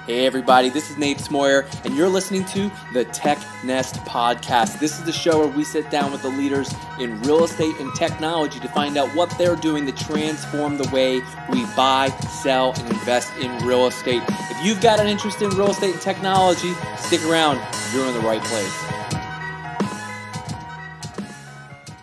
Hey everybody, this is Nate Smoyer, and you're listening to the Tech Nest Podcast. This is the show where we sit down with the leaders in real estate and technology to find out what they're doing to transform the way we buy, sell, and invest in real estate. If you've got an interest in real estate and technology, stick around. You're in the right place.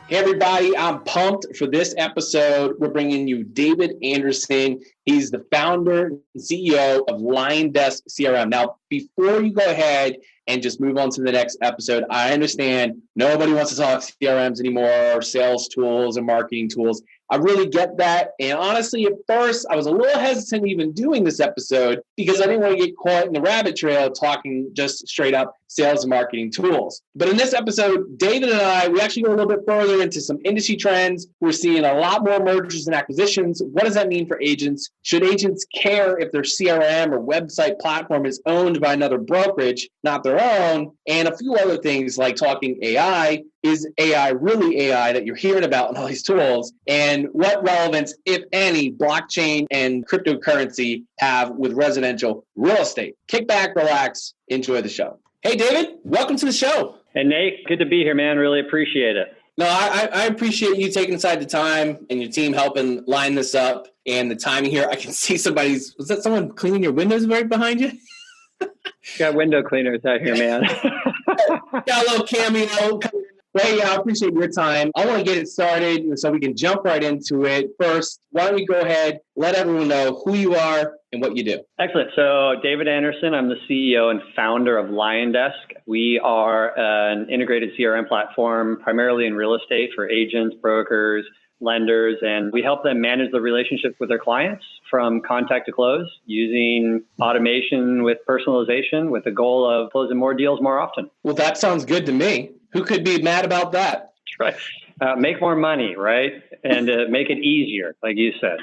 Hey everybody, I'm pumped for this episode. We're bringing you David Anderson. He's the founder and CEO of LionDesk CRM. Now, before you go ahead and just move on to the next episode, I understand nobody wants to talk CRMs anymore, sales tools and marketing tools. I really get that. And honestly, at first, I was a little hesitant even doing this episode because I didn't want to get caught in the rabbit trail talking just straight up sales and marketing tools. But in this episode, David and I, we actually go a little bit further into some industry trends. We're seeing a lot more mergers and acquisitions. What does that mean for agents? Should agents care if their CRM or website platform is owned by another brokerage, not their own? And a few other things like talking AI. Is AI really AI that you're hearing about in all these tools? And what relevance, if any, blockchain and cryptocurrency have with residential real estate? Kick back, relax, enjoy the show. Hey, David, welcome to the show. Hey, Nate, good to be here, man. Really appreciate it. No, I appreciate you taking aside the time and your team helping line this up and the timing here. I can see was that someone cleaning your windows right behind you? Got window cleaners out here, man. Got a little cameo. Well, yeah, I appreciate your time. I want to get it started so we can jump right into it. First, why don't you go ahead, let everyone know who you are and what you do. Excellent. So David Anderson, I'm the CEO and founder of LionDesk. We are an integrated CRM platform, primarily in real estate for agents, brokers, lenders, and we help them manage the relationship with their clients from contact to close using automation with personalization with the goal of closing more deals more often. Well, that sounds good to me. Who could be mad about that? Right. Make more money, right? And make it easier, like you said.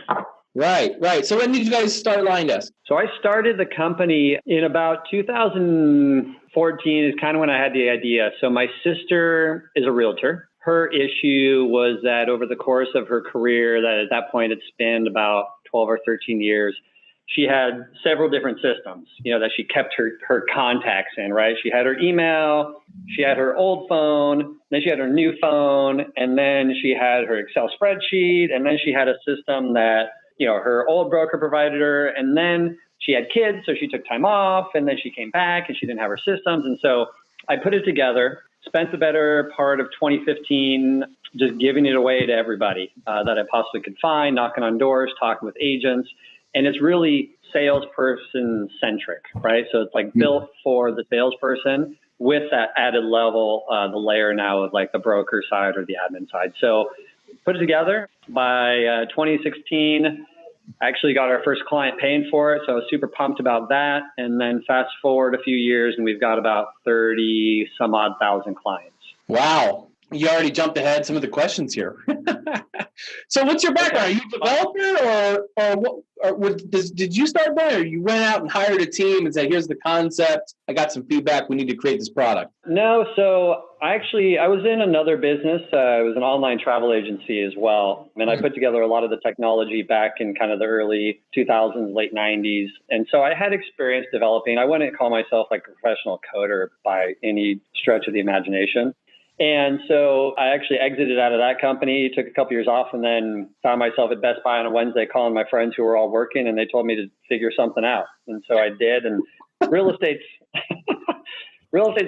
Right. So when did you guys start LionDesk? So I started the company in about 2014 is kind of when I had the idea. So my sister is a realtor. Her issue was that over the course of her career, that at that point had spanned about 12 or 13 years, she had several different systems, that she kept her contacts in, right? She had her email, she had her old phone, then she had her new phone, and then she had her Excel spreadsheet, and then she had a system that, her old broker provided her, and then she had kids, so she took time off, and then she came back and she didn't have her systems. And so I put it together, spent the better part of 2015 just giving it away to everybody that I possibly could find, knocking on doors, talking with agents. And it's really salesperson centric, right? So it's like built for the salesperson with that added level, the layer now of like the broker side or the admin side. So put it together by 2016, actually got our first client paying for it. So I was super pumped about that. And then fast forward a few years and we've got about 30 some odd thousand clients. Wow. You already jumped ahead some of the questions here. So what's your background? Are you a developer did you start there or you went out and hired a team and said, here's the concept. I got some feedback. We need to create this product. No. So I was in another business. It was an online travel agency as well. And I put together a lot of the technology back in kind of the early 2000s, late 90s. And so I had experience developing. I wouldn't call myself like a professional coder by any stretch of the imagination. And so I actually exited out of that company, took a couple years off, and then found myself at Best Buy on a Wednesday calling my friends who were all working, and they told me to figure something out. And so I did. And real estate's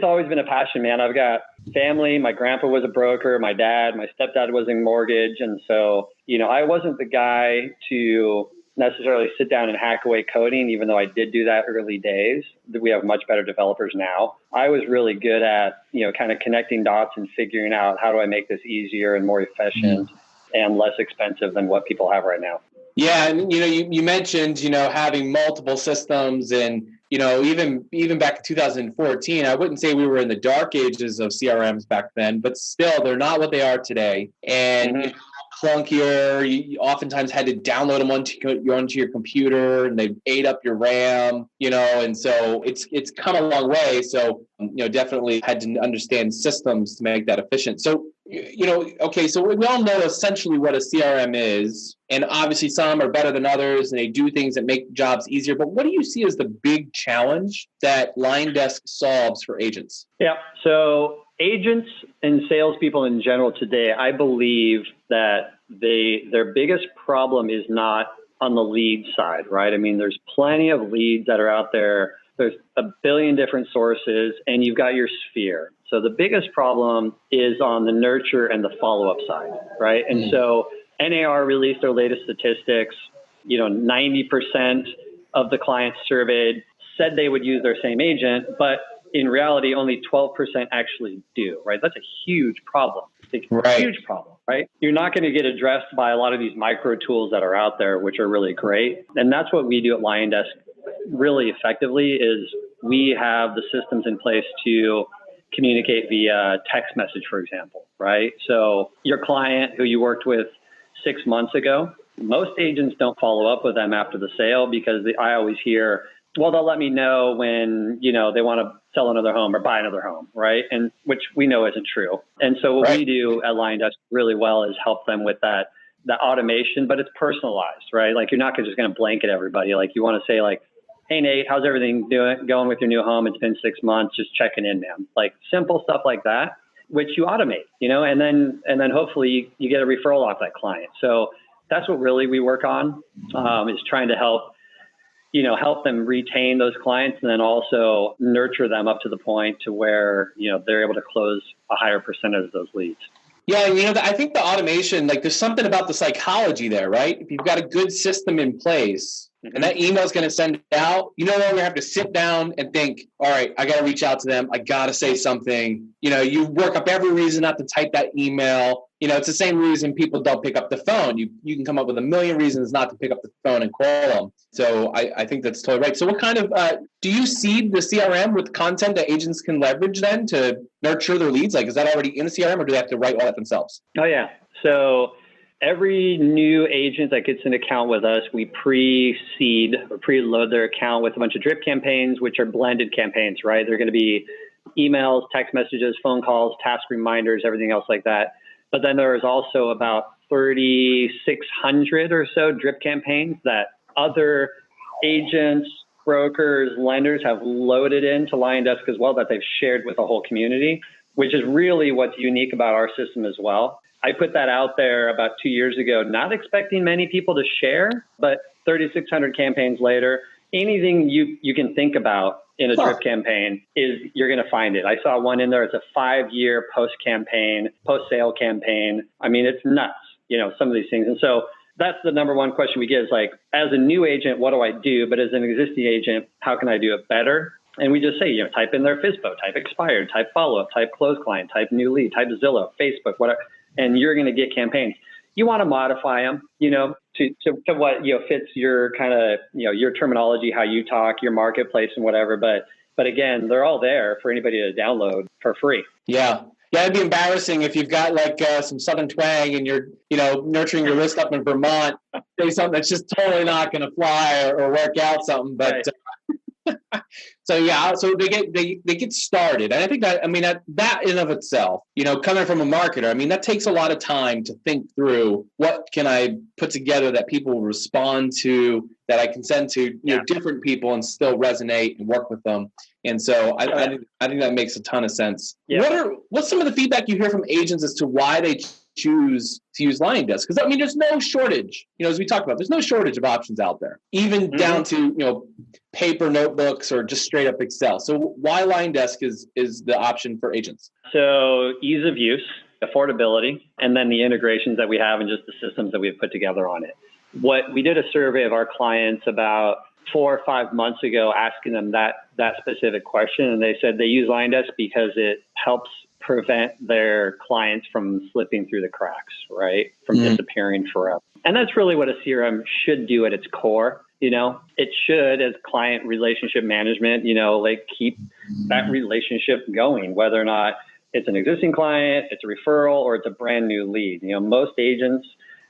always been a passion, man. I've got family. My grandpa was a broker. My stepdad was in mortgage. And so, I wasn't the guy to necessarily sit down and hack away coding, even though I did do that early days. We have much better developers now. I was really good at, kind of connecting dots and figuring out how do I make this easier and more efficient and less expensive than what people have right now. Yeah. And, you mentioned, having multiple systems and, even back in 2014, I wouldn't say we were in the dark ages of CRMs back then, but still they're not what they are today. And clunkier. You oftentimes had to download them onto your computer, and they ate up your RAM. And so it's come a long way. So definitely had to understand systems to make that efficient. So Okay, so we all know essentially what a CRM is, and obviously some are better than others, and they do things that make jobs easier. But what do you see as the big challenge that LionDesk solves for agents? Yeah. So agents and salespeople in general today, I believe that their biggest problem is not on the lead side, right? I mean, there's plenty of leads that are out there. There's a billion different sources, and you've got your sphere. So the biggest problem is on the nurture and the follow-up side, right? And so NAR released their latest statistics. 90% of the clients surveyed said they would use their same agent, but in reality, only 12% actually do, right? That's a huge problem. It's a huge problem, right? You're not going to get addressed by a lot of these micro tools that are out there, which are really great. And that's what we do at LionDesk really effectively is we have the systems in place to communicate via text message, for example, right? So your client who you worked with 6 months ago, most agents don't follow up with them after the sale because I always hear, well, they'll let me know when, they want to sell another home or buy another home, right? And which we know isn't true. And so what we do at LionDesk really well is help them with that automation, but it's personalized, right? Like you're not just going to blanket everybody. Like you want to say like, hey, Nate, how's everything going with your new home? It's been 6 months, just checking in, man. Like simple stuff like that, which you automate, and then hopefully you get a referral off that client. So that's what really we work on, is trying to help them retain those clients and then also nurture them up to the point to where, they're able to close a higher percentage of those leads. Yeah, I think the automation, like there's something about the psychology there, right? If you've got a good system in place and that email is going to send out, you no longer have to sit down and think, all right, I got to reach out to them. I got to say something. You work up every reason not to type that email. It's the same reason people don't pick up the phone. You can come up with a million reasons not to pick up the phone and call them. So I think that's totally right. So what kind of, do you seed the CRM with content that agents can leverage then to nurture their leads? Like, is that already in the CRM or do they have to write all that themselves? Oh, yeah. So every new agent that gets an account with us, we pre-seed or preload their account with a bunch of drip campaigns, which are blended campaigns, right? They're going to be emails, text messages, phone calls, task reminders, everything else like that. But then there is also about 3,600 or so drip campaigns that other agents, brokers, lenders have loaded into LionDesk as well that they've shared with the whole community, which is really what's unique about our system as well. I put that out there about 2 years ago, not expecting many people to share, but 3,600 campaigns later, anything you can think about in a drip campaign is you're going to find it. I saw one in there. It's a 5-year post-sale campaign. I mean, it's nuts, some of these things. And so that's the number one question we get is like, as a new agent, what do I do? But as an existing agent, how can I do it better? And we just say, type in their FSBO, type expired, type follow-up, type close client, type new lead, type Zillow, Facebook, whatever, and you're going to get campaigns. You want to modify them, to what, fits your kind of, your terminology, how you talk, your marketplace and whatever. But again, they're all there for anybody to download for free. Yeah. Yeah, it'd be embarrassing if you've got like some Southern twang and you're, nurturing your list up in Vermont, say something that's just totally not going to fly or work out something. But right. So they get started, and I think that that in of itself, coming from a marketer, that takes a lot of time to think through what can I put together that people will respond to, that I can send to different people and still resonate and work with them. And so I think that makes a ton of sense. Yeah. What's some of the feedback you hear from agents as to why they choose to use LionDesk? Because there's no shortage, as we talked about, there's no shortage of options out there, even down to paper notebooks or just straight up Excel. So why LionDesk is the option for agents? So ease of use, affordability, and then the integrations that we have and just the systems that we've put together on it. What we did a survey of our clients about 4 or 5 months ago, asking them that specific question, and they said they use LionDesk because it helps prevent their clients from slipping through the cracks, right? From disappearing forever. And that's really what a CRM should do at its core. It should, as client relationship management, keep that relationship going, whether or not it's an existing client, it's a referral, or it's a brand new lead. Most agents,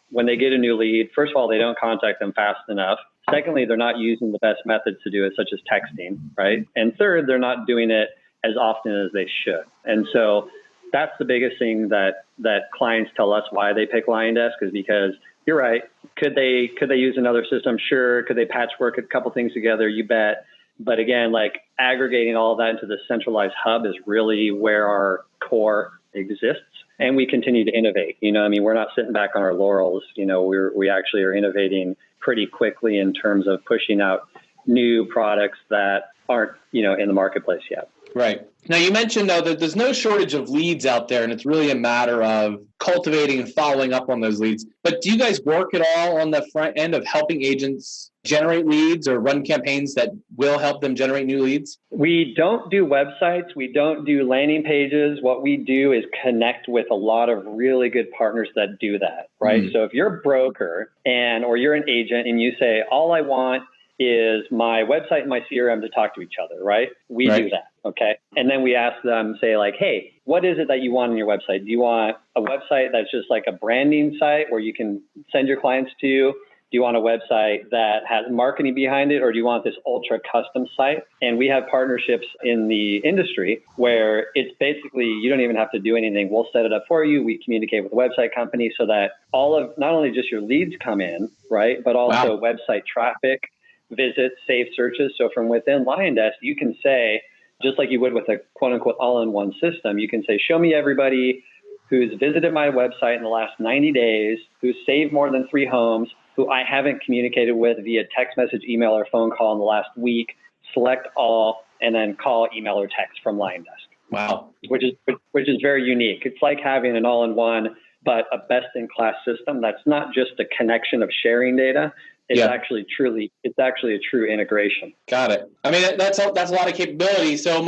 when they get a new lead, first of all, they don't contact them fast enough. Secondly, they're not using the best methods to do it, such as texting, right? And third, they're not doing it as often as they should. And so that's the biggest thing that clients tell us why they pick LionDesk, is because you're right. Could they use another system? Sure. Could they patchwork a couple things together? You bet. But again, like aggregating all of that into the centralized hub is really where our core exists. And we continue to innovate. I mean, we're not sitting back on our laurels. We actually are innovating pretty quickly in terms of pushing out new products that aren't, in the marketplace yet. Right. Now, you mentioned, though, that there's no shortage of leads out there, and it's really a matter of cultivating and following up on those leads. But do you guys work at all on the front end of helping agents generate leads or run campaigns that will help them generate new leads? We don't do websites. We don't do landing pages. What we do is connect with a lot of really good partners that do that, right? So if you're a broker or you're an agent and you say, all I want is my website and my CRM to talk to each other, right? We do that, okay? And then we ask them, say like, hey, what is it that you want on your website? Do you want a website that's just like a branding site where you can send your clients to? Do you want a website that has marketing behind it, or do you want this ultra custom site? And we have partnerships in the industry where it's basically, you don't even have to do anything. We'll set it up for you. We communicate with the website company so that all of, not only just your leads come in, right, but also website traffic, visits, saved searches. So from within LionDesk, you can say, just like you would with a quote unquote all-in-one system, you can say, show me everybody who's visited my website in the last 90 days, who's saved more than 3 homes, who I haven't communicated with via text message, email, or phone call in the last week. Select all, and then call, email, or text from LionDesk. Wow. Which is very unique. It's like having an all-in-one, but a best-in-class system that's not just a connection of sharing data. It's actually a true integration. Got it. I mean, that's a lot of capability. So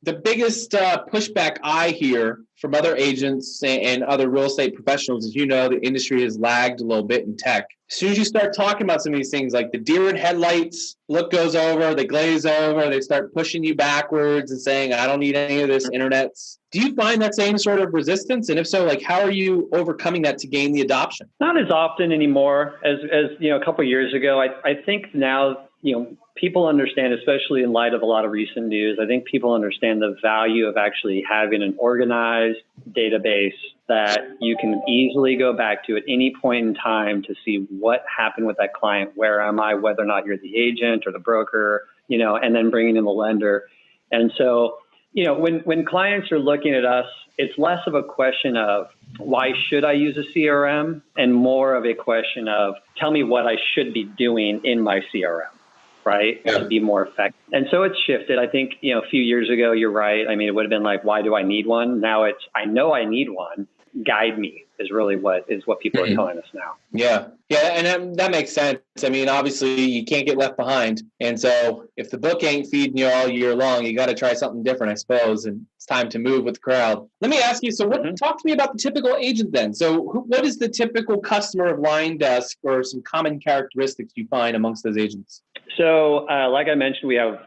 the biggest pushback I hear from other agents and other real estate professionals is, the industry has lagged a little bit in tech. As soon as you start talking about some of these things, like the deer in headlights look goes over, they glaze over, they start pushing you backwards and saying, I don't need any of this internet. Do you find that same sort of resistance? And if so, like, how are you overcoming that to gain the adoption? Not as often anymore as a couple of years ago. I think now, people understand, especially in light of a lot of recent news, I think people understand the value of actually having an organized database that you can easily go back to at any point in time to see what happened with that client, where am I, whether or not you're the agent or the broker, and then bringing in the lender. And so, when clients are looking at us, it's less of a question of why should I use a CRM and more of a question of tell me what I should be doing in my CRM. Right? To be more effective. And so it's shifted. I think, a few years ago, you're right. I mean, it would have been like, why do I need one? Now it's, I know I need one. Guide me is really what people are telling us now. Yeah. And that makes sense. I mean, obviously you can't get left behind. And so if the book ain't feeding you all year long, you got to try something different, I suppose. And it's time to move with the crowd. Let me ask you, so talk to me about the typical agent then. So what is the typical customer of LionDesk, or some common characteristics you find amongst those agents? So like I mentioned, we have,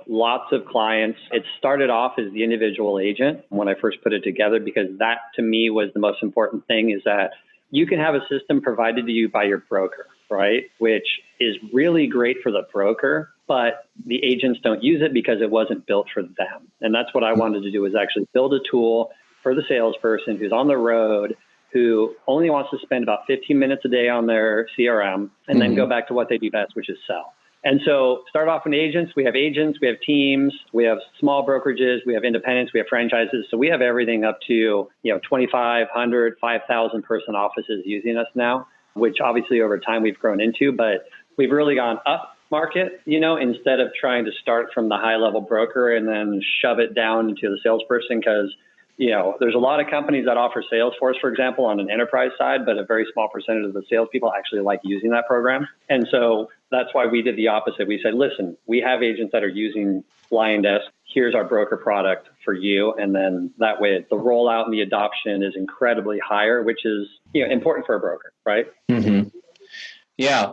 lots of clients. It started off as the individual agent when I first put it together, because that to me was the most important thing, is that you can have a system provided to you by your broker, right? Which is really great for the broker, but the agents don't use it because it wasn't built for them. And that's what I wanted to do, is actually build a tool for the salesperson who's on the road, who only wants to spend about 15 minutes a day on their CRM and then go back to what they do best, which is sell. And so start off with agents, we have teams, we have small brokerages, we have independents, we have franchises. So we have everything up to, 2,500, 5,000 person offices using us now, which obviously over time we've grown into, but we've really gone up market, instead of trying to start from the high level broker and then shove it down into the salesperson. Because there's a lot of companies that offer Salesforce, for example, on an enterprise side, but a very small percentage of the salespeople actually like using that program. And so that's why we did the opposite. We said, listen, we have agents that are using LionDesk. Here's our broker product for you. And then that way the rollout and the adoption is incredibly higher, which is important for a broker, right? Mm-hmm. Yeah.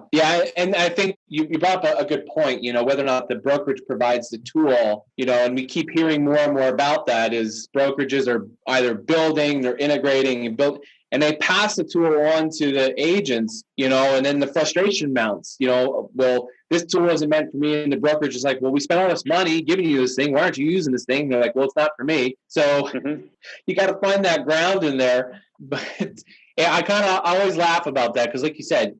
And I think you brought up a good point, whether or not the brokerage provides the tool, and we keep hearing more and more about that, is brokerages are either building, they're integrating and build. and they pass the tool on to the agents, and then the frustration mounts, well, this tool isn't meant for me. And the brokerage is like, well, we spent all this money giving you this thing. Why aren't you using this thing? They're like, well, it's not for me. So you got to find that ground in there. But yeah, I always laugh about that because, like you said,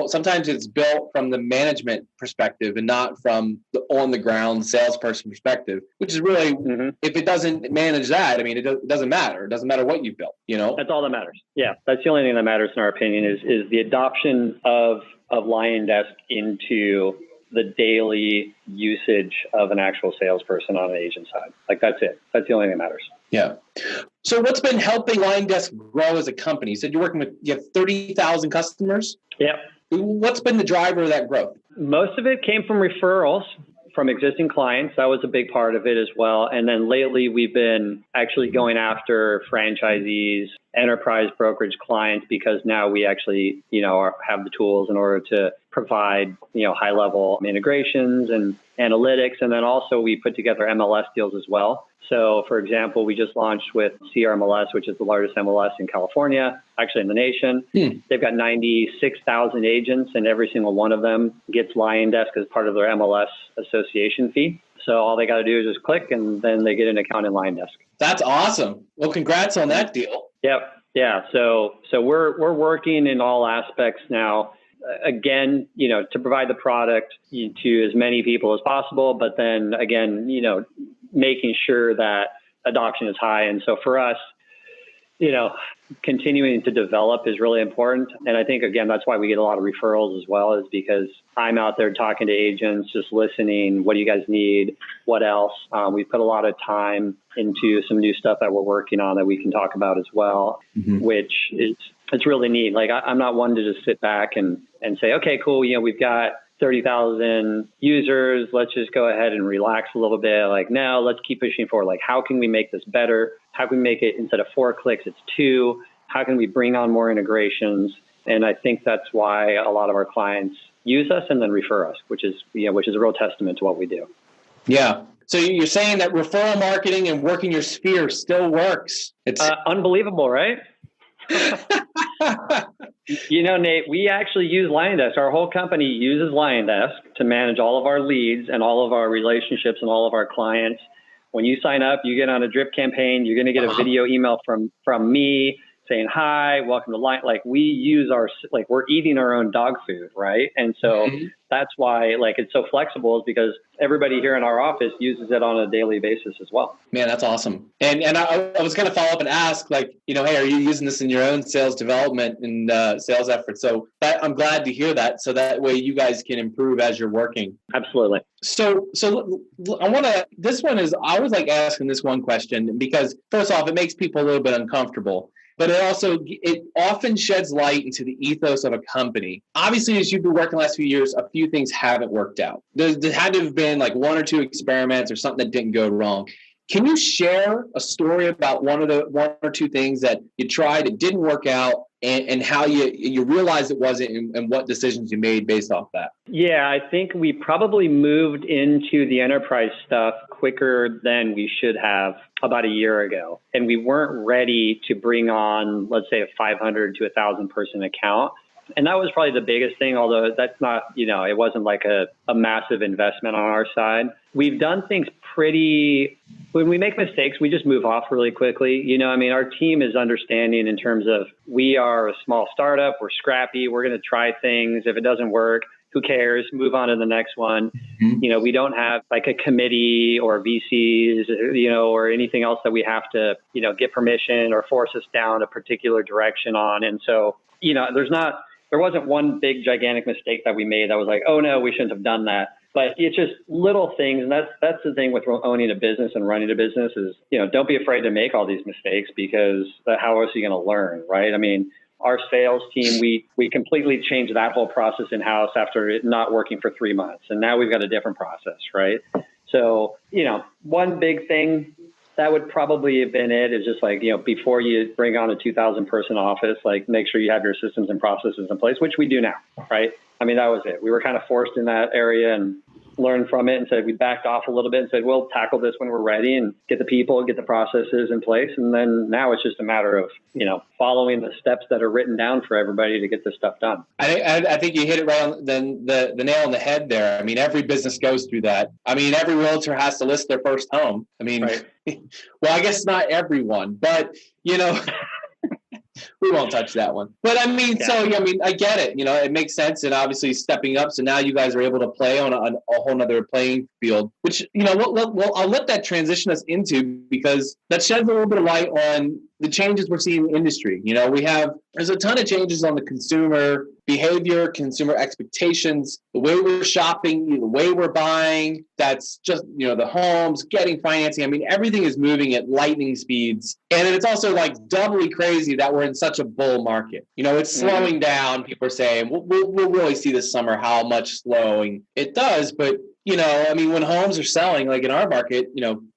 sometimes it's built from the management perspective and not from the on the ground salesperson perspective, which is really, if it doesn't manage that, I mean, it doesn't matter. It doesn't matter what you built, That's all that matters. Yeah, that's the only thing that matters in our opinion is the adoption of LionDesk into the daily usage of an actual salesperson on an agent side. Like, that's it. That's the only thing that matters. Yeah. So what's been helping LionDesk grow as a company? You said you have 30,000 customers? Yeah. What's been the driver of that growth? Most of it came from referrals from existing clients. That was a big part of it as well. And then lately we've been actually going after franchisees, enterprise brokerage clients, because now we actually, have the tools in order to provide, high level integrations and analytics. And then also we put together MLS deals as well. So for example, we just launched with CRMLS, which is the largest MLS in California, actually in the nation. They've got 96,000 agents, and every single one of them gets LionDesk as part of their MLS association fee. So all they got to do is just click, and then they get an account in LionDesk. That's awesome. Well, congrats on that deal. Yep. Yeah. So we're working in all aspects now. Again, to provide the product to as many people as possible, but then again, making sure that adoption is high. And so for us, continuing to develop is really important. And I think, again, that's why we get a lot of referrals as well, is because I'm out there talking to agents, just listening. What do you guys need? What else? We put a lot of time into some new stuff that we're working on that we can talk about as well, which it's really neat. Like, I'm not one to just sit back and say, okay, cool. We've got 30,000 users. Let's just go ahead and relax a little bit. Like, no, let's keep pushing forward. Like, how can we make this better? How can we make it, instead of 4 clicks, it's 2? How can we bring on more integrations? And I think that's why a lot of our clients use us and then refer us, which is a real testament to what we do. Yeah. So you're saying that referral marketing and working your sphere still works. It's unbelievable, right? Nate, we actually use LionDesk. Our whole company uses LionDesk to manage all of our leads and all of our relationships and all of our clients. When you sign up, you get on a drip campaign. You're going to get a video email from me saying, hi, welcome to Lion. Like, we use we're eating our own dog food, right? And so that's why, it's so flexible, is because everybody here in our office uses it on a daily basis as well. Man, that's awesome. And I was going to follow up and ask, hey, are you using this in your own sales development and sales efforts? So I'm glad to hear that. So that way you guys can improve as you're working. Absolutely. So I always like asking this one question, because first off, it makes people a little bit uncomfortable. But it often sheds light into the ethos of a company. Obviously, as you've been working the last few years, a few things haven't worked out. There had to have been 1 or 2 experiments or something that didn't go wrong. Can you share a story about one or two things that you tried, it didn't work out, and how you realized it wasn't, and what decisions you made based off that? Yeah, I think we probably moved into the enterprise stuff quicker than we should have about a year ago. And we weren't ready to bring on, let's say, a 500 to 1,000 person account. And that was probably the biggest thing, although that's not, it wasn't like a massive investment on our side. We've done things when we make mistakes, we just move off really quickly. Our team is understanding in terms of, we are a small startup, we're scrappy, we're going to try things. If it doesn't work, who cares? Move on to the next one. We don't have a committee or VCs, or anything else that we have to, get permission or force us down a particular direction on. And so, there wasn't one big gigantic mistake that we made that was like, oh no, we shouldn't have done that. But it's just little things. And that's the thing with owning a business and running a business is, don't be afraid to make all these mistakes, because how else are you going to learn, right? Our sales team, we completely changed that whole process in-house after it not working for 3 months. And now we've got a different process, right? So, one big thing that would probably have been it, is just before you bring on a 2,000 person office, make sure you have your systems and processes in place, which we do now, right? That was it. We were kind of forced in that area, and learned from it and said, we backed off a little bit and said, we'll tackle this when we're ready and get the people, get the processes in place. And then now it's just a matter of, following the steps that are written down for everybody to get this stuff done. I think you hit it right on the nail on the head there. I mean, every business goes through that. I mean, every realtor has to list their first home. I mean, right. Well, I guess not everyone, but, we won't touch that one. But I mean, I get it. It makes sense. And obviously stepping up. So now you guys are able to play on a whole nother playing field, which, I'll let that transition us into, because that sheds a little bit of light on the changes we're seeing in the industry. There's a ton of changes on the consumer behavior, consumer expectations, the way we're shopping, the way we're buying. That's just, the homes, getting financing. I mean, everything is moving at lightning speeds. And it's also like doubly crazy that we're in such a bull market. It's slowing down. People are saying, we'll really see this summer how much slowing it does. But when homes are selling, like in our market,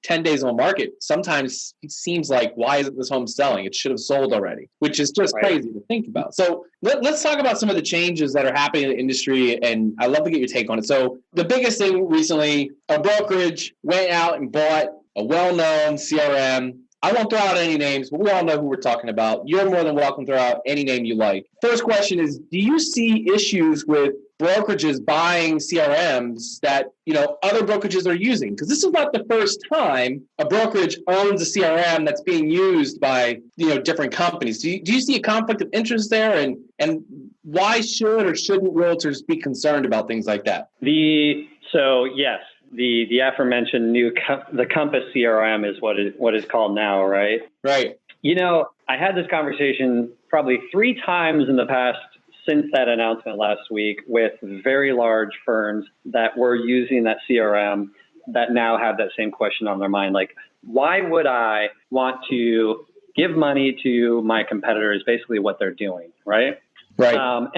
10 days on market, sometimes it seems like, why isn't this home selling? It should have sold already, which is just crazy to think about. So let's talk about some of the changes that are happening in the industry. And I'd love to get your take on it. So the biggest thing recently, a brokerage went out and bought a well-known CRM. I won't throw out any names, but we all know who we're talking about. You're more than welcome to throw out any name you like. First question is, do you see issues with brokerages buying CRMs that, other brokerages are using? Because this is not the first time a brokerage owns a CRM that's being used by, different companies. Do you see a conflict of interest there? And why should or shouldn't realtors be concerned about things like that? So yes. The aforementioned the Compass CRM is what is called now, right? Right. I had this conversation probably 3 times in the past since that announcement last week with very large firms that were using that CRM that now have that same question on their mind. Like, why would I want to give money to my competitors? Basically what they're doing, right? Right.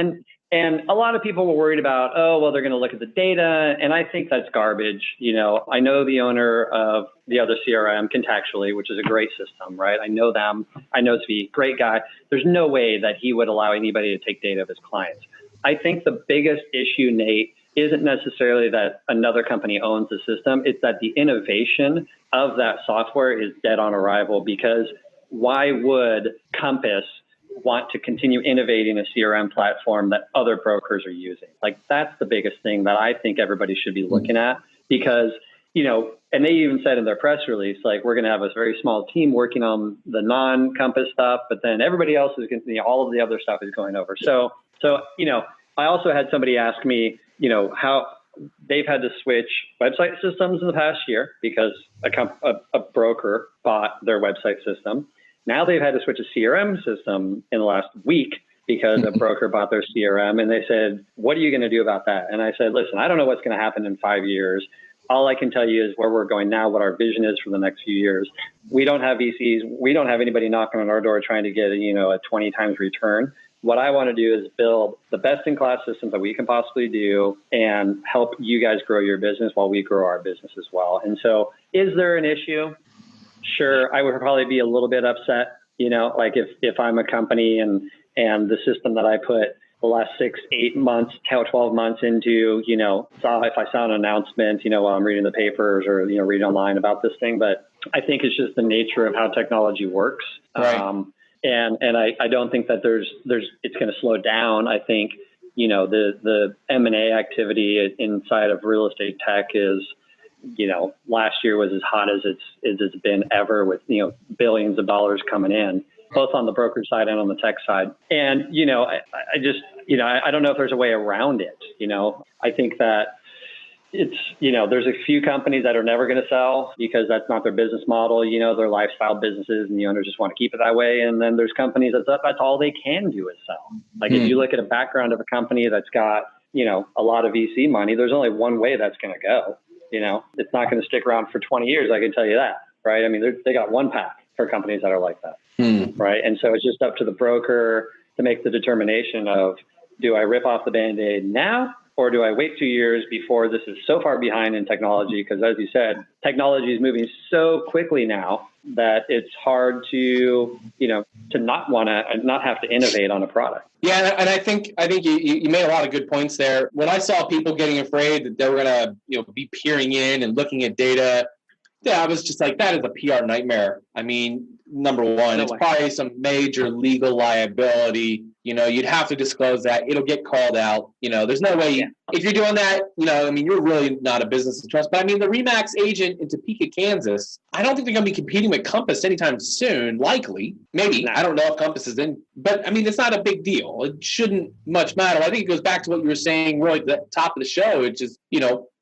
And a lot of people were worried about, they're going to look at the data. And I think that's garbage. I know the owner of the other CRM, Contactually, which is a great system, right? I know them. I know Zvi, great guy. There's no way that he would allow anybody to take data of his clients. I think the biggest issue, Nate, isn't necessarily that another company owns the system. It's that the innovation of that software is dead on arrival, because why would Compass want to continue innovating a CRM platform that other brokers are using? Like, that's the biggest thing that I think everybody should be looking at, because, and they even said in their press release, like, we're going to have a very small team working on the non-Compass stuff, but then everybody else is going to, all of the other stuff is going over. So, I also had somebody ask me, how they've had to switch website systems in the past year because a broker bought their website system. Now they've had to switch a CRM system in the last week because a broker bought their CRM. And they said, what are you going to do about that? And I said, listen, I don't know what's going to happen in 5 years. All I can tell you is where we're going now, what our vision is for the next few years. We don't have VCs. We don't have anybody knocking on our door trying to get a 20 times return. What I want to do is build the best-in-class systems that we can possibly do and help you guys grow your business while we grow our business as well. And so is there an issue? Sure, I would probably be a little bit upset, like if I'm a company and the system that I put the last 6, 8 months, 12 months into, if I saw an announcement, while I'm reading the papers or, reading online about this thing. But I think it's just the nature of how technology works. Right. And I don't think that it's going to slow down. I think, the M&A activity inside of real estate tech is, last year was as hot as it's been ever, with, billions of dollars coming in, both on the brokerage side and on the tech side. And, I just, I don't know if there's a way around it. I think that it's, there's a few companies that are never going to sell because that's not their business model. They're lifestyle businesses and the owners just want to keep it that way. And then there's companies that's all they can do is sell. Like if you look at a background of a company that's got, a lot of VC money, there's only one way that's going to go. It's not going to stick around for 20 years. I can tell you that, right? I mean, they got one path for companies that are like that, right? And so it's just up to the broker to make the determination of, do I rip off the Band-Aid now Or do I wait 2 years before this is so far behind in technology? Because as you said, technology is moving so quickly now that it's hard to, to not have to innovate on a product. Yeah, and I think you made a lot of good points there. When I saw people getting afraid that they were going to be peering in and looking at data, yeah, I was just like, that is a PR nightmare. I mean, number one, it's probably some major legal liability. You'd have to disclose that. It'll get called out. There's no way if you're doing that, you're really not a business to trust. But I mean, the Remax agent in Topeka, Kansas, I don't think they're going to be competing with Compass anytime soon. Likely, maybe. I don't know if Compass is in, but I mean, it's not a big deal. It shouldn't much matter. I think it goes back to what you were saying, really, at the top of the show, which is,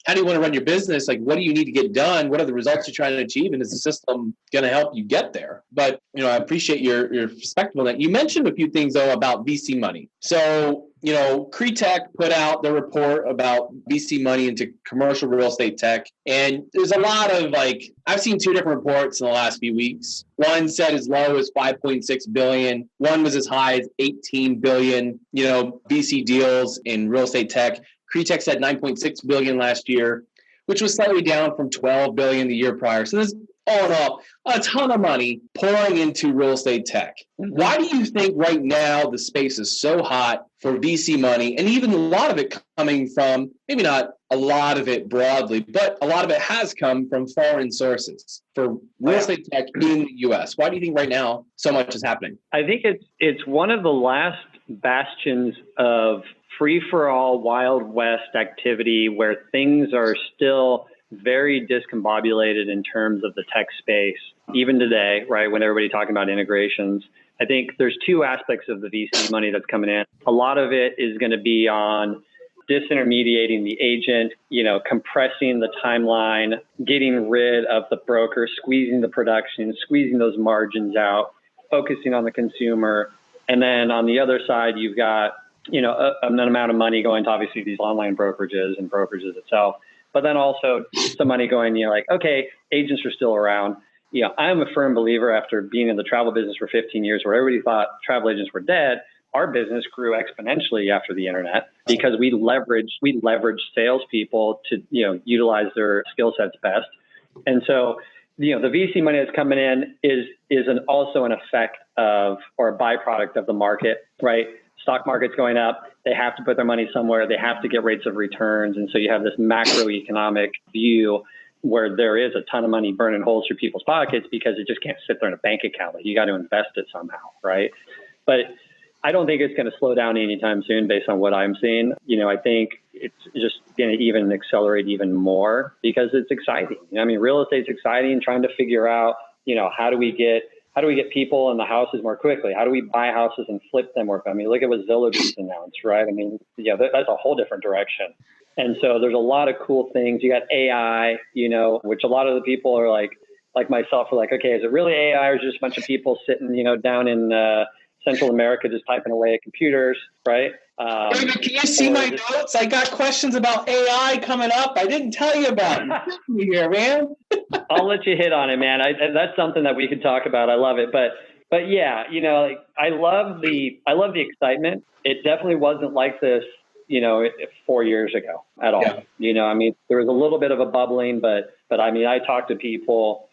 how do you want to run your business? Like, what do you need to get done? What are the results you're trying to achieve? And is the system going to help you get there? But, I appreciate your perspective on that. You mentioned a few things, though, about VC money. So, Cretech put out their report about VC money into commercial real estate tech. And there's a lot of I've seen two different reports in the last few weeks. One said as low as 5.6 billion. One was as high as 18 billion, VC deals in real estate tech. Cretech said 9.6 billion last year, which was slightly down from 12 billion the year prior. So there's all in all a ton of money pouring into real estate tech. Why do you think right now the space is so hot for VC money, and even a lot of it coming from, maybe not a lot of it broadly, but a lot of it has come from foreign sources for real estate tech in the U.S.? Why do you think right now so much is happening? I think it's one of the last bastions of free-for-all Wild West activity where things are still very discombobulated in terms of the tech space, even today, right, when everybody's talking about integrations. I think there's two aspects of the VC money that's coming in. A lot of it is going to be on disintermediating the agent, compressing the timeline, getting rid of the broker, squeezing the production, squeezing those margins out, focusing on the consumer. And then on the other side, you've got an amount of money going to obviously these online brokerages and brokerages itself, but then also some money going, okay, agents are still around. I'm a firm believer, after being in the travel business for 15 years where everybody thought travel agents were dead, our business grew exponentially after the internet because we leveraged salespeople to, utilize their skill sets best. And so, the VC money that's coming in is also an effect of, or a byproduct of the market, right? Stock market's going up. They have to put their money somewhere. They have to get rates of returns. And so you have this macroeconomic view where there is a ton of money burning holes through people's pockets because it just can't sit there in a bank account. You got to invest it somehow, right? But I don't think it's going to slow down anytime soon based on what I'm seeing. I think it's just going to even accelerate even more because it's exciting. Real estate's exciting, trying to figure out, how do we get people in the houses more quickly? How do we buy houses and flip them more? Look at what Zillow just announced, right? That's a whole different direction. And so there's a lot of cool things. You got AI, which a lot of the people are like myself are like, okay, is it really AI or just a bunch of people sitting, down in Central America just typing away at computers, right? David, can you see my notes? I got questions about AI coming up. I didn't tell you about it. You here, man. I'll let you hit on it, man. That's something that we could talk about. I love it, but yeah, I love the excitement. It definitely wasn't like this, 4 years ago at all. Yeah. There was a little bit of a bubbling, but I talked to people,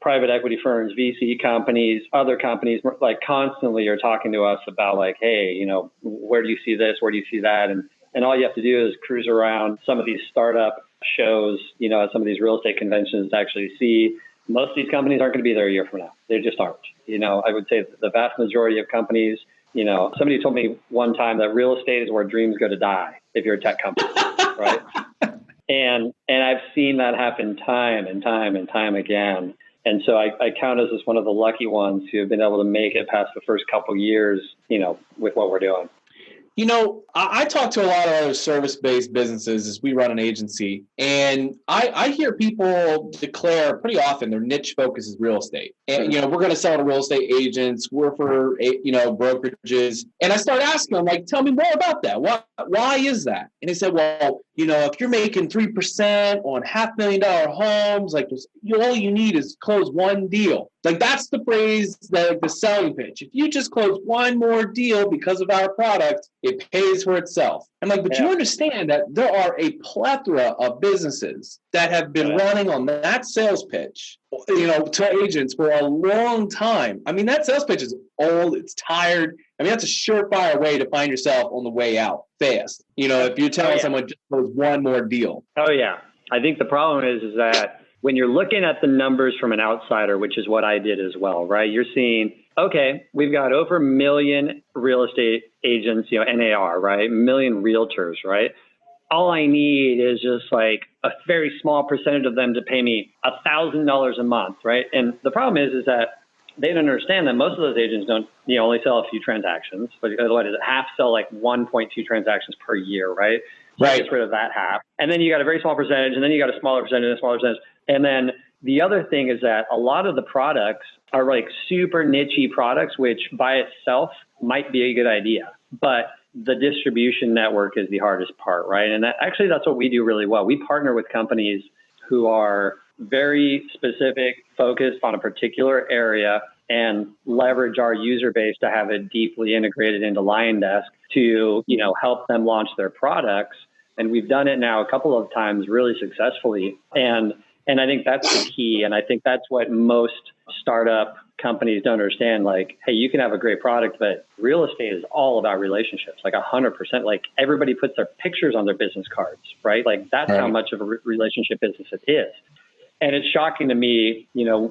private equity firms, VC companies, other companies, constantly are talking to us about hey, where do you see this? Where do you see that? And all you have to do is cruise around some of these startup shows, some of these real estate conventions to actually see most of these companies aren't going to be there a year from now. They just aren't. I would say the vast majority of companies, somebody told me one time that real estate is where dreams go to die if you're a tech company, right? And I've seen that happen time and time and time again. And so I count us as one of the lucky ones who have been able to make it past the first couple of years, with what we're doing. I talk to a lot of other service-based businesses as we run an agency, and I hear people declare pretty often their niche focus is real estate. And, we're going to sell to real estate agents. We're for, brokerages. And I start asking them, tell me more about that. Why is that? And they said, well, if you're making 3% on $500,000 homes, all you need is close one deal. Like that's the phrase, that the selling pitch. If you just close one more deal because of our product, it pays for itself. I'm like, but you understand that there are a plethora of businesses that have been running on that sales pitch, to agents for a long time. I mean, that sales pitch is old, it's tired. I mean, that's a surefire way to find yourself on the way out fast. If you're telling someone just close one more deal. Oh yeah. I think the problem is that when you're looking at the numbers from an outsider, which is what I did as well, right? You're seeing, okay, we've got over 1 million real estate agents, NAR, right? 1 million realtors, right? All I need is just like a very small percentage of them to pay me $1,000 a month, right? And the problem is that they don't understand that most of those agents don't, only sell a few transactions, but otherwise half sell like 1.2 transactions per year, right? So right. Gets rid of that half. And then you got a very small percentage, and then you got a smaller percentage and a smaller percentage. And then the other thing is that a lot of the products are like super niche products, which by itself might be a good idea. But the distribution network is the hardest part, right? And that's what we do really well. We partner with companies who are very specific, focused on a particular area, and leverage our user base to have it deeply integrated into LionDesk to, help them launch their products. And we've done it now a couple of times really successfully. And I think that's the key. And I think that's what most startup companies don't understand. Like, hey, you can have a great product, but real estate is all about relationships, like 100%. Like everybody puts their pictures on their business cards, right? Like that's how much of a relationship business it is. And it's shocking to me,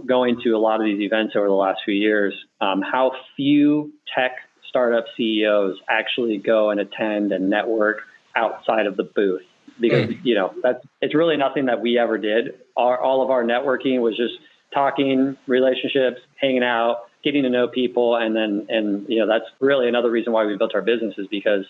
going to a lot of these events over the last few years, how few tech startup CEOs actually go and attend and network outside of the booth, because it's really nothing that we ever did. All of our networking was just talking, relationships, hanging out, getting to know people, and that's really another reason why we built our business, is because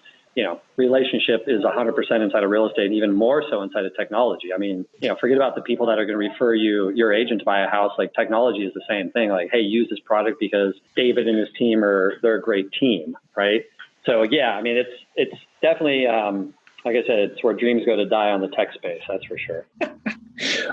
relationship is 100% inside of real estate, and even more so inside of technology. I mean, forget about the people that are going to refer your agent to buy a house. Like technology is the same thing. Like, hey, use this product because David and his team they're a great team, right? So yeah, I mean, it's definitely, like I said, it's where dreams go to die on the tech space. That's for sure.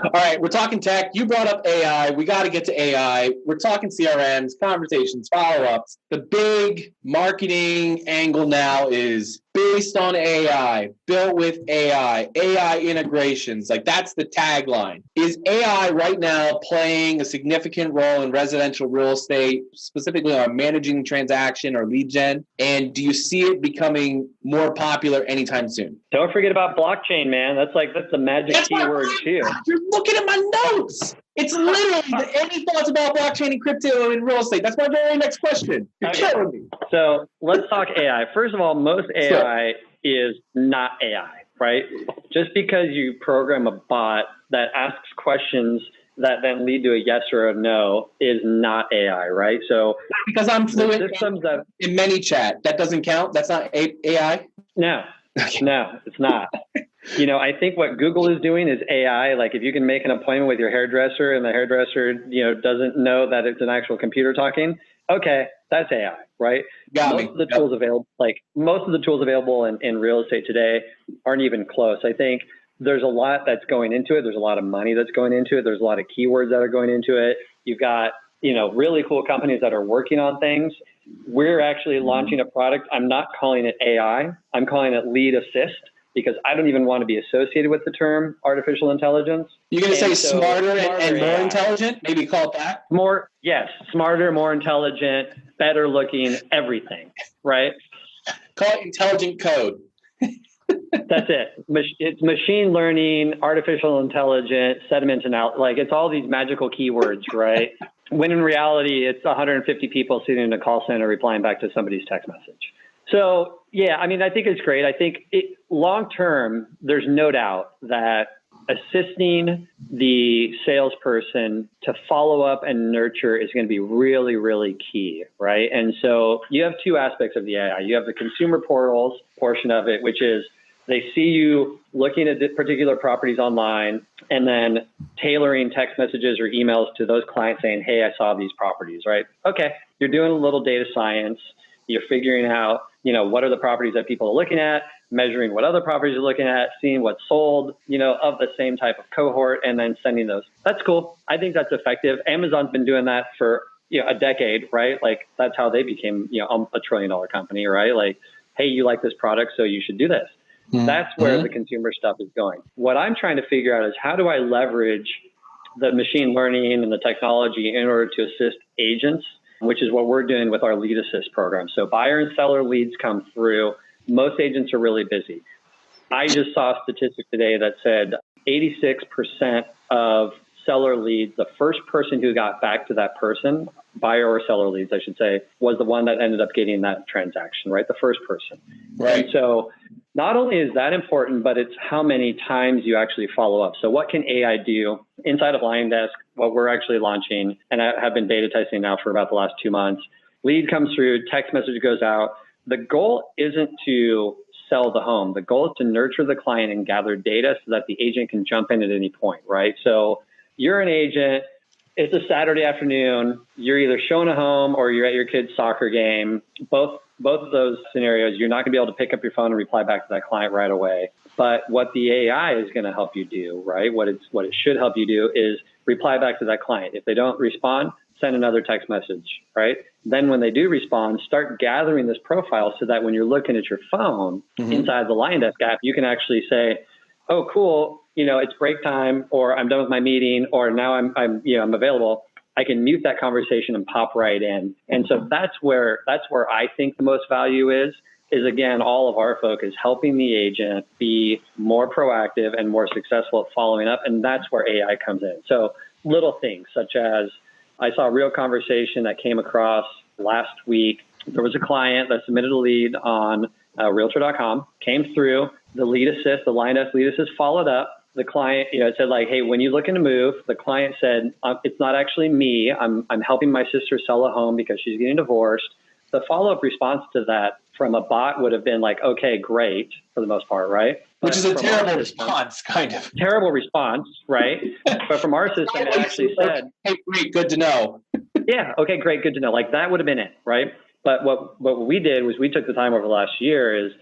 All right, we're talking tech. You brought up AI. We got to get to AI. We're talking CRMs, conversations, follow-ups. The big marketing angle now is based on AI, built with AI, AI integrations. Like that's the tagline. Is AI right now playing a significant role in residential real estate, specifically on managing transaction or lead gen? And do you see it becoming more popular anytime soon? Don't forget about blockchain, man. That's the magic keyword too. You're looking at my notes. It's literally any thoughts about blockchain and crypto and real estate. That's my very next question. You're killing me. So let's talk AI. First of all, most AI is not AI, right? Just because you program a bot that asks questions that then lead to a yes or a no is not AI, right? So because I'm fluent in ManyChat, that doesn't count? That's not AI? No, no, it's not. I think what Google is doing is AI. Like if you can make an appointment with your hairdresser and the hairdresser, doesn't know that it's an actual computer talking, okay, that's AI, right? Most of the tools available in real estate today aren't even close. I think there's a lot that's going into it. There's a lot of money that's going into it. There's a lot of keywords that are going into it. You've got, really cool companies that are working on things. We're actually launching a product. I'm not calling it AI. I'm calling it Lead Assist, because I don't even want to be associated with the term artificial intelligence. You're going to say smarter and more intelligent? Maybe call it that? Yes, smarter, more intelligent, better looking, everything, right? Call it intelligent code. That's it. It's machine learning, artificial intelligence, sediment analysis. Like it's all these magical keywords, right? When in reality, it's 150 people sitting in a call center replying back to somebody's text message. So, yeah, I mean, I think it's great. I think long term, there's no doubt that assisting the salesperson to follow up and nurture is going to be really, really key, right? And so you have two aspects of the AI. You have the consumer portals portion of it, which is they see you looking at particular properties online and then tailoring text messages or emails to those clients saying, hey, I saw these properties, right? Okay, you're doing a little data science. You're figuring out, what are the properties that people are looking at? measuring what other properties you're looking at, seeing what's sold, of the same type of cohort, and then sending those. That's cool. I think that's effective. Amazon's been doing that for a decade, right? Like that's how they became, a $1 trillion company, right? Like, hey, you like this product, so you should do this. Mm-hmm. That's where the consumer stuff is going. What I'm trying to figure out is how do I leverage the machine learning and the technology in order to assist agents, which is what we're doing with our Lead Assist program. So buyer and seller leads come through. Most agents are really busy. I just saw a statistic today that said 86% of seller leads, the first person who got back to that person, buyer or seller leads, I should say, was the one that ended up getting that transaction, right? The first person. Right. And so not only is that important, but it's how many times you actually follow up. So what can AI do inside of LionDesk, what we're actually launching, and I have been beta testing now for about the last 2 months. Lead comes through, text message goes out. The goal isn't to sell the home. The goal is to nurture the client and gather data so that the agent can jump in at any point, right? So you're an agent, it's a Saturday afternoon, you're either showing a home or you're at your kid's soccer game. Both of those scenarios, you're not gonna be able to pick up your phone and reply back to that client right away. But what the AI is gonna help you do, right? What it should help you do is reply back to that client. If they don't respond, send another text message, right? Then when they do respond, start gathering this profile so that when you're looking at your phone inside the LionDesk app, you can actually say, oh, cool, it's break time, or I'm done with my meeting, or now I'm available. I can mute that conversation and pop right in. And so that's where I think the most value is again, all of our focus helping the agent be more proactive and more successful at following up. And that's where AI comes in. So little things such as I saw a real conversation that came across last week. There was a client that submitted a lead on Realtor.com, came through, the Lead Assist, the LionDesk Lead Assist followed up. The client, it said like, hey, when you're looking to move, the client said, it's not actually me. I'm helping my sister sell a home because she's getting divorced. The follow-up response to that from a bot would have been like, okay, great, for the most part, right? Which is a terrible response, kind of. Terrible response, right? But from our system, it actually said, hey, great, good to know. Yeah, okay, great, good to know. Like that would have been it, right? But what we did was we took the time over the last year is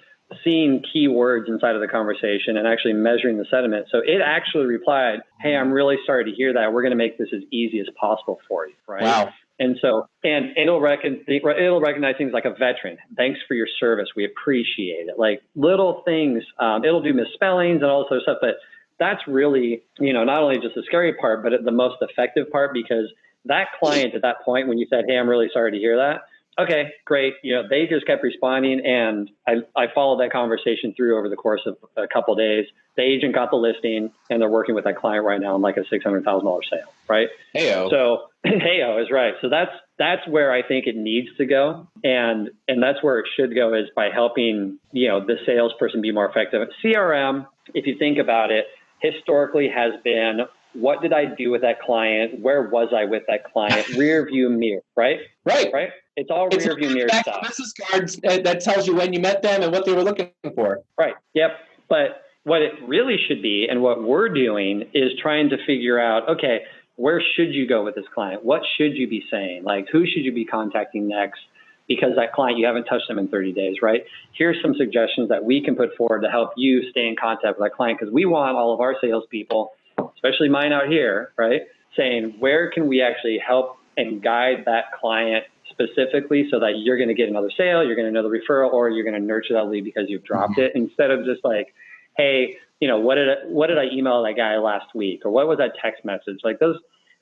seeing keywords inside of the conversation and actually measuring the sentiment. So it actually replied, hey, I'm really sorry to hear that. We're going to make this as easy as possible for you, right? Wow. And so, and it'll recognize things like a veteran. Thanks for your service. We appreciate it. Like little things. It'll do misspellings and all this other stuff. But that's really, not only just the scary part, but the most effective part, because that client at that point, when you said, hey, I'm really sorry to hear that. Okay, great. They just kept responding, and I followed that conversation through over the course of a couple of days. The agent got the listing, and they're working with that client right now on like a $600,000 sale, right? Heyo. So heyo is right. So that's where I think it needs to go, and that's where it should go, is by helping the salesperson be more effective. CRM, if you think about it, historically has been, what did I do with that client? Where was I with that client? Rear view mirror, right? Right. It's all rear view mirror stuff. Business cards that tells you when you met them and what they were looking for. Right. Yep. But what it really should be, and what we're doing, is trying to figure out, okay, where should you go with this client? What should you be saying? Like, who should you be contacting next? Because that client, you haven't touched them in 30 days, right? Here's some suggestions that we can put forward to help you stay in contact with that client, because we want all of our salespeople, especially mine out here, right, saying, where can we actually help and guide that client specifically so that you're going to get another sale, you're going to know the referral, or you're going to nurture that lead because you've dropped it, instead of just like, hey, what did I email that guy last week, or what was that text message? Like those,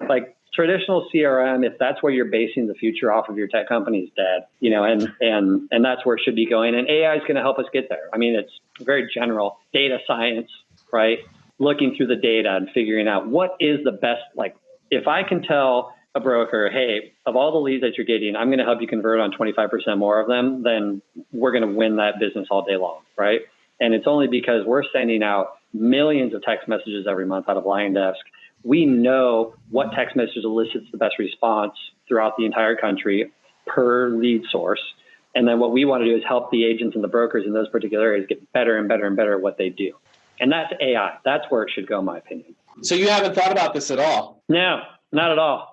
like traditional CRM, if that's where you're basing the future off of your tech company, is dead, and that's where it should be going. And AI is going to help us get there. I mean, it's very general data science, right? Looking through the data and figuring out what is the best, like if I can tell a broker, hey, of all the leads that you're getting, I'm going to help you convert on 25% more of them, then we're going to win that business all day long, right? And it's only because we're sending out millions of text messages every month out of LionDesk. We know what text message elicits the best response throughout the entire country per lead source. And then what we want to do is help the agents and the brokers in those particular areas get better and better and better at what they do. And that's AI. That's where it should go, in my opinion. So you haven't thought about this at all? No, not at all.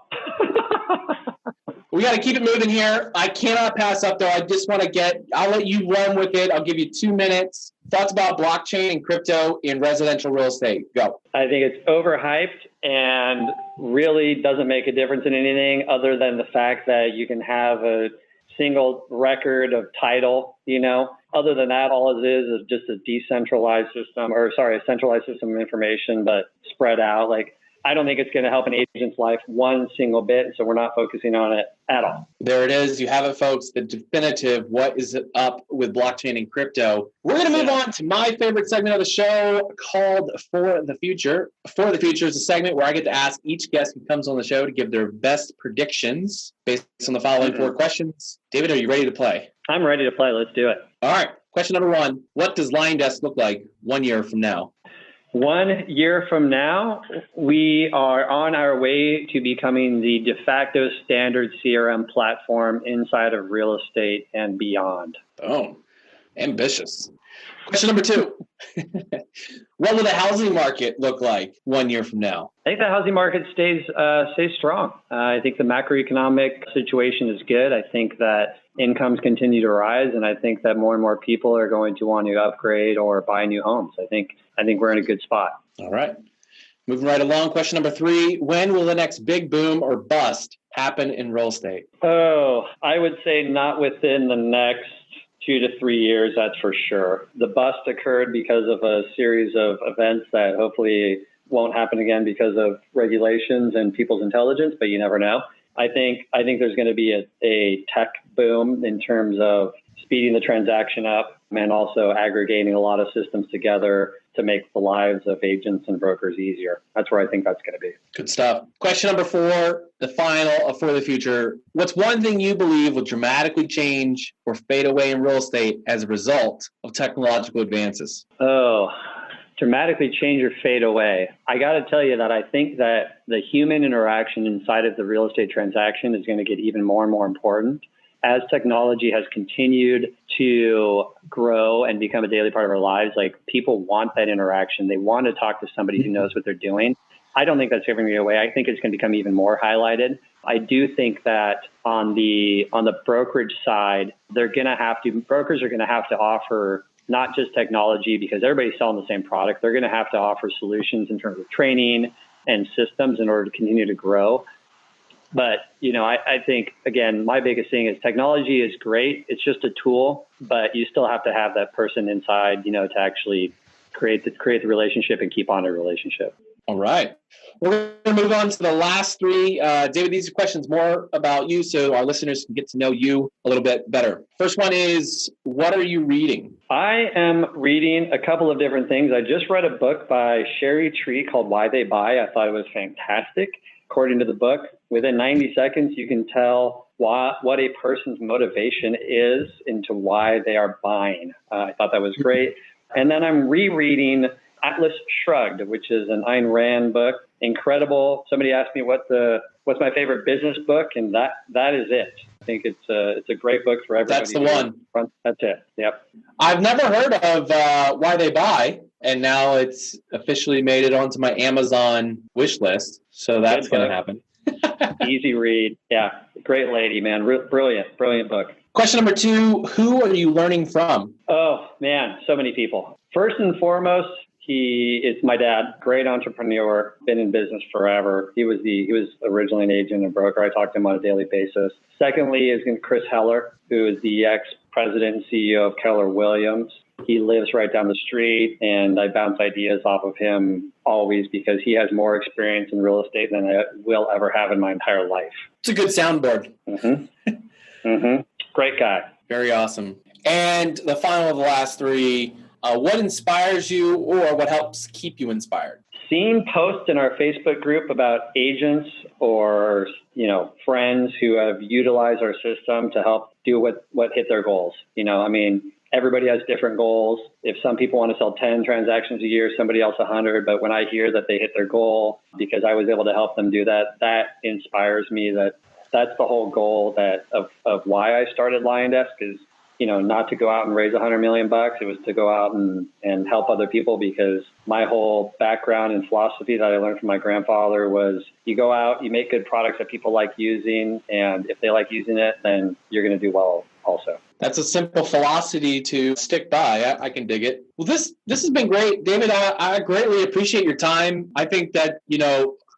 We got to keep it moving here. I cannot pass up, though. I just want to I'll let you run with it. I'll give you 2 minutes. Thoughts about blockchain and crypto in residential real estate? Go. I think it's overhyped and really doesn't make a difference in anything other than the fact that you can have a single record of title, Other than that, all it is just a centralized system of information, but spread out. I don't think it's going to help an agent's life one single bit, so we're not focusing on it at all. There it is. You have it, folks. The definitive what is up with blockchain and crypto. We're going to move on to my favorite segment of the show called For the Future. For the Future is a segment where I get to ask each guest who comes on the show to give their best predictions based on the following four questions. David, are you ready to play? I'm ready to play. Let's do it. All right. Question number one. What does LionDesk look like 1 year from now? 1 year from now, we are on our way to becoming the de facto standard CRM platform inside of real estate and beyond. Oh, ambitious. Question number two. What will the housing market look like 1 year from now? I think the housing market stays strong. I think the macroeconomic situation is good. I think that incomes continue to rise, and I think that more and more people are going to want to upgrade or buy new homes. I think we're in a good spot. All right. Moving right along. Question number three. When will the next big boom or bust happen in real estate? Oh, I would say not within the next 2 to 3 years, that's for sure. The bust occurred because of a series of events that hopefully won't happen again because of regulations and people's intelligence, but you never know. I think there's going to be a tech boom in terms of speeding the transaction up and also aggregating a lot of systems together to make the lives of agents and brokers easier. That's where I think that's going to be. Good stuff. Question number four, the final of For the Future. What's one thing you believe will dramatically change or fade away in real estate as a result of technological advances? Oh, dramatically change or fade away. I got to tell you that I think that the human interaction inside of the real estate transaction is going to get even more and more important. As technology has continued to grow and become a daily part of our lives, people want that interaction. They want to talk to somebody who knows what they're doing. I don't think that's ever going to go away. I think it's going to become even more highlighted. I do think that on the brokerage side, brokers are going to have to offer not just technology because everybody's selling the same product. They're going to have to offer solutions in terms of training and systems in order to continue to grow. But, I think, again, my biggest thing is technology is great. It's just a tool, but you still have to have that person inside, to actually create the relationship and keep on a relationship. All right. We're going to move on to the last three. David, these are questions more about you so our listeners can get to know you a little bit better. First one is, what are you reading? I am reading a couple of different things. I just read a book by Sherry Tree called Why They Buy. I thought it was fantastic. According to the book, within 90 seconds, you can tell what a person's motivation is into why they are buying. I thought that was great. And then I'm rereading Atlas Shrugged, which is an Ayn Rand book. Incredible. Somebody asked me what's my favorite business book, and that is it. I think it's a great book for everybody. That's the one. That's it. Yep. I've never heard of Why They Buy, and now it's officially made it onto my Amazon wish list. So that's going to happen. Easy read. Yeah. Great lady, man. Brilliant book. Question number two, who are you learning from? Oh, man. So many people. First and foremost, it's my dad, great entrepreneur, been in business forever. He was originally an agent and broker. I talk to him on a daily basis. Secondly is Chris Heller, who is the ex-president and CEO of Keller Williams. He lives right down the street, and I bounce ideas off of him always because he has more experience in real estate than I will ever have in my entire life. It's a good soundboard. Great guy. Very awesome. And the final of the last three, what inspires you or what helps keep you inspired? Seeing posts in our Facebook group about agents or, friends who have utilized our system to help do what hit their goals. Everybody has different goals. If some people want to sell 10 transactions a year, somebody else 100. But when I hear that they hit their goal because I was able to help them do that, that inspires me. That's the whole goal of why I started LionDesk is not to go out and raise $100 million. It was to go out and help other people, because my whole background and philosophy that I learned from my grandfather was you go out, you make good products that people like using, and if they like using it, then you're going to do well also. That's a simple philosophy to stick by. I can dig it. Well, this has been great. David, I greatly appreciate your time. I think that,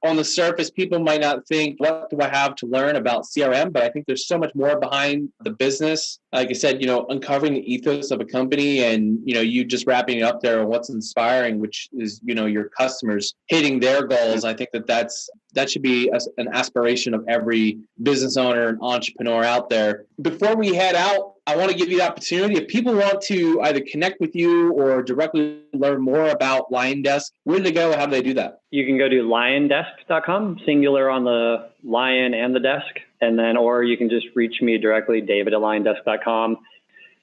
on the surface, people might not think, what do I have to learn about CRM? But I think there's so much more behind the business. Like I said, uncovering the ethos of a company, and, you just wrapping it up there on what's inspiring, which is, your customers hitting their goals. I think that should be an aspiration of every business owner and entrepreneur out there. Before we head out, I want to give you the opportunity. If people want to either connect with you or directly learn more about LionDesk, where do they go? How do they do that? You can go to LionDesk.com, singular on the lion and the desk. And then, or you can just reach me directly, David@LionDesk.com.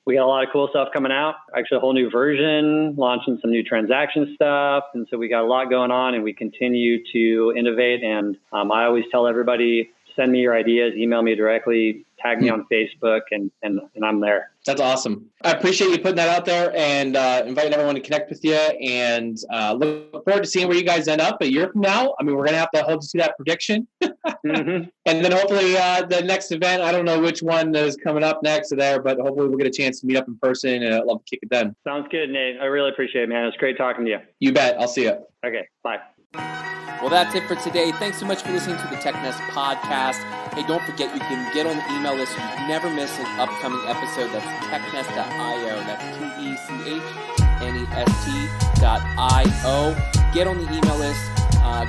We got a lot of cool stuff coming out. Actually, a whole new version, launching some new transaction stuff. And so we got a lot going on, and we continue to innovate. And I always tell everybody, send me your ideas, email me directly, tag me on Facebook, and I'm there. That's awesome. I appreciate you putting that out there, and inviting everyone to connect with you, and look forward to seeing where you guys end up a year from now. I mean, we're going to have to hold you to that prediction. And then hopefully the next event, I don't know which one is coming up next there, but hopefully we'll get a chance to meet up in person, and I'd love to kick it then. Sounds good, Nate. I really appreciate it, man. It's great talking to you. You bet. I'll see you. Okay, bye. Well, that's it for today. Thanks so much for listening to the TechNest podcast. Hey, don't forget, you can get on the email list so you never miss an upcoming episode. That's technest.io. That's technest.io. Get on the email list.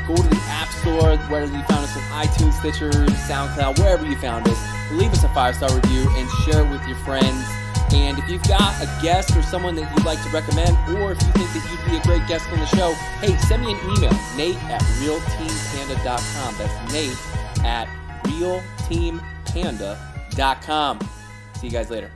Go to the App Store, whether you found us on iTunes, Stitcher, SoundCloud, wherever you found us. Leave us a 5-star review and share it with your friends. And if you've got a guest or someone that you'd like to recommend, or if you think that you'd be a great guest on the show, hey, send me an email, Nate@realteampanda.com. That's Nate@realteampanda.com. See you guys later.